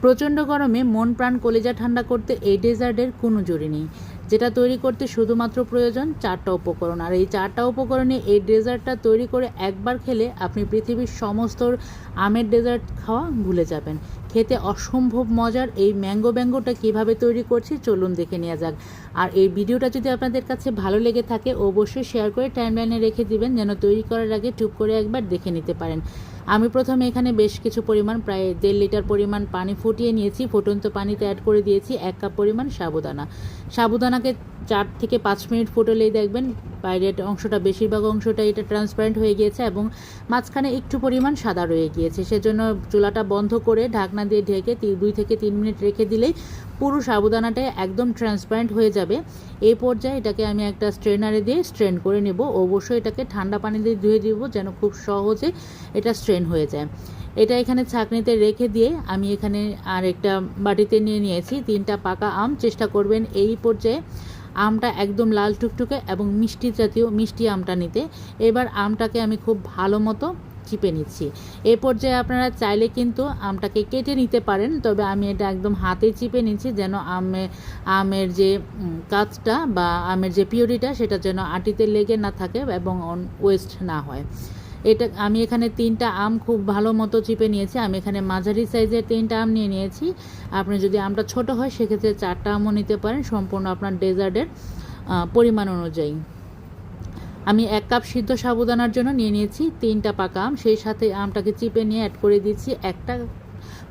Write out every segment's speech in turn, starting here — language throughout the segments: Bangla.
প্রচণ্ড গরমে মন প্রাণ কলিজা ঠান্ডা করতে এই ডেজার্টের কোনো জুড়ি নেই, যেটা তৈরি করতে শুধুমাত্র প্রয়োজন 4টা উপকরণ। আর এই 4টা উপকরণে এই ডেজার্টটা তৈরি করে একবার খেলে আপনি পৃথিবীর সমস্ত আমের ডেজার্ট খাওয়া ভুলে যাবেন। খেতে অসম্ভব মজার এই ম্যাঙ্গোটা কীভাবে তৈরি করছি চলুন দেখে নেওয়া যাক। আর এই ভিডিওটা যদি আপনাদের কাছে ভালো লেগে থাকে অবশ্যই শেয়ার করে টাইমলাইনে রেখে দিবেন, যেন তৈরি করার আগে টুক করে একবার দেখে নিতে পারেন। আমি প্রথমে এখানে বেশ কিছু পরিমাণ প্রায় 1.5 লিটার পরিমাণ পানি ফুটিয়ে নিয়েছি। ফুটন্ত পানিতে অ্যাড করে দিয়েছি 1 কাপ পরিমাণ সাবুদানাকে 4 থেকে 5 মিনিট ফুটলেই দেখবেন বাইরের অংশটা, বেশিরভাগ অংশটা এটা ট্রান্সপারেন্ট হয়ে গিয়েছে এবং মাঝখানে একটু পরিমাণ সাদা রয়ে গিয়েছে। সেজন্য চুলাটা বন্ধ করে ঢাকনা দিয়ে ঢেকে 2 থেকে 3 মিনিট রেখে দিলেই পুরো সাবুদানাটা একদম ট্রান্সপারেন্ট হয়ে যাবে। এই পর্যায়ে এটাকে আমি একটা স্ট্রেনারে দিয়ে স্ট্রেন করে নেব। অবশ্যই এটাকে ঠান্ডা পানি দিয়ে ধুয়ে দিব যেন খুব সহজে এটা স্ট্রেন হয়ে যায়। এটা এখানে ছাঁকনিতে রেখে দিয়ে আমি এখানে আর একটা বাটিতে নিয়ে নিয়েছি 3টা পাকা আম। চেষ্টা করবেন এই পর্যায়ে আমটা একদম লাল টুকটুকে এবং মিষ্টি আমটা নিতে। এবার আমটাকে আমি খুব ভালো মতো চিপে নিচ্ছি। এই পর্যায়ে আপনারা চাইলে কিন্তু আমটাকে কেটে নিতে পারেন, তবে আমি এটা একদম হাতে চিপে নিচ্ছি যেন আমের যে কাঁচটা বা আমের যে পিউরিটা সেটা যেন আটিতে লেগে না থাকে এবং ওয়েস্ট না হয়। এটা আমি এখানে 3টা আম খুব ভালো মতো চিপে নিয়েছি। আমি এখানে মাঝারি সাইজের 3টা আম নিয়ে নিয়েছি। আপনি যদি আমটা ছোট হয় সেক্ষেত্রে 4টা আমও নিতে পারেন, সম্পূর্ণ আপনার ডেজার্টের পরিমাণ অনুযায়ী। আমি 1 কাপ সিদ্ধ সাবুদানার জন্য নিয়ে নিয়েছি 3টা পাকা আম। সেই সাথে আমটাকে চিপে নিয়ে অ্যাড করে দিচ্ছি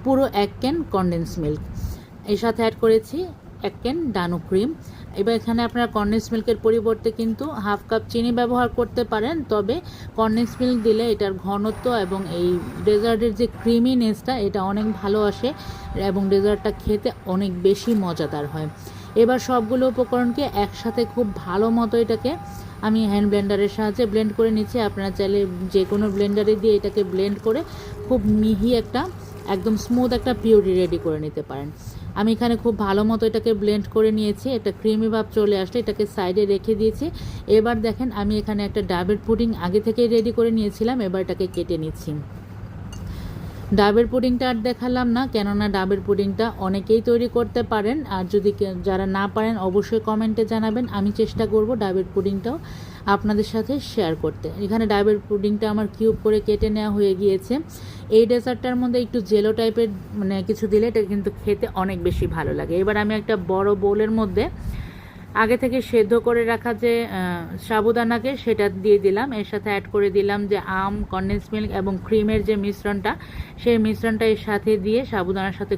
পুরো 1 ক্যান কনডেন্স মিল্ক। এর সাথে অ্যাড করেছি 1 ক্যান ডানো ক্রিম। এবার এখানে আপনারা কনডেন্স মিল্কের পরিবর্তে কিন্তু 1/2 কাপ চিনি ব্যবহার করতে পারেন, তবে কনডেন্স মিল্ক দিলে এটার ঘনত্ব এবং এই ডেজার্টের যে ক্রিমিনেসটা এটা অনেক ভালো আসে এবং ডেজার্টটা খেতে অনেক বেশি মজাদার হয়। এবার সবগুলো উপকরণকে একসাথে খুব ভালো মতো এটাকে আমি হ্যান্ড ব্লেন্ডারের সাহায্যে ব্লেন্ড করে নিচ্ছি। আপনারা চাইলে যে কোনো ব্লেন্ডারে দিয়ে এটাকে ব্লেন্ড করে খুব মিহি একদম স্মুথ একটা পিউরি রেডি করে নিতে পারেন। আমি এখানে খুব ভালো মতো এটাকে ব্লেন্ড করে নিয়েছি। একটা ক্রিমি ভাব চলে আসলে এটাকে সাইডে রেখে দিয়েছি। এবার দেখেন আমি এখানে একটা ডাবের পুডিং আগে থেকেই রেডি করে নিয়েছিলাম। এবার এটাকে কেটে নিচ্ছি। ডাবের পুডিংটা আর দেখালাম না, কেননা ডাবের পুডিংটা অনেকেই তৈরি করতে পারেন। আর যদি যারা না পারেন অবশ্যই কমেন্টে জানাবেন, আমি চেষ্টা করব ডাবের পুডিংটাও আপনাদের সাথে শেয়ার করতে। এখানে ডাবের পুডিংটা আমার কিউব করে কেটে নেওয়া হয়ে গিয়েছে। এই ডেজার্টটার মধ্যে একটু জেলো টাইপের কিছু দিলে এটা কিন্তু খেতে অনেক বেশি ভালো লাগে। এবার আমি একটা বড় বোলের মধ্যে আগে থেকে সেদ্ধ করে রাখা যে সাবুদানাকে সেটা দিয়ে দিলাম। এর সাথে অ্যাড করে দিলাম যে আম, কনডেন্স মিল্ক এবং ক্রিমের যে মিশ্রণটা, সেই মিশ্রণটা এর সাথে দিয়ে সাবুদানার সাথে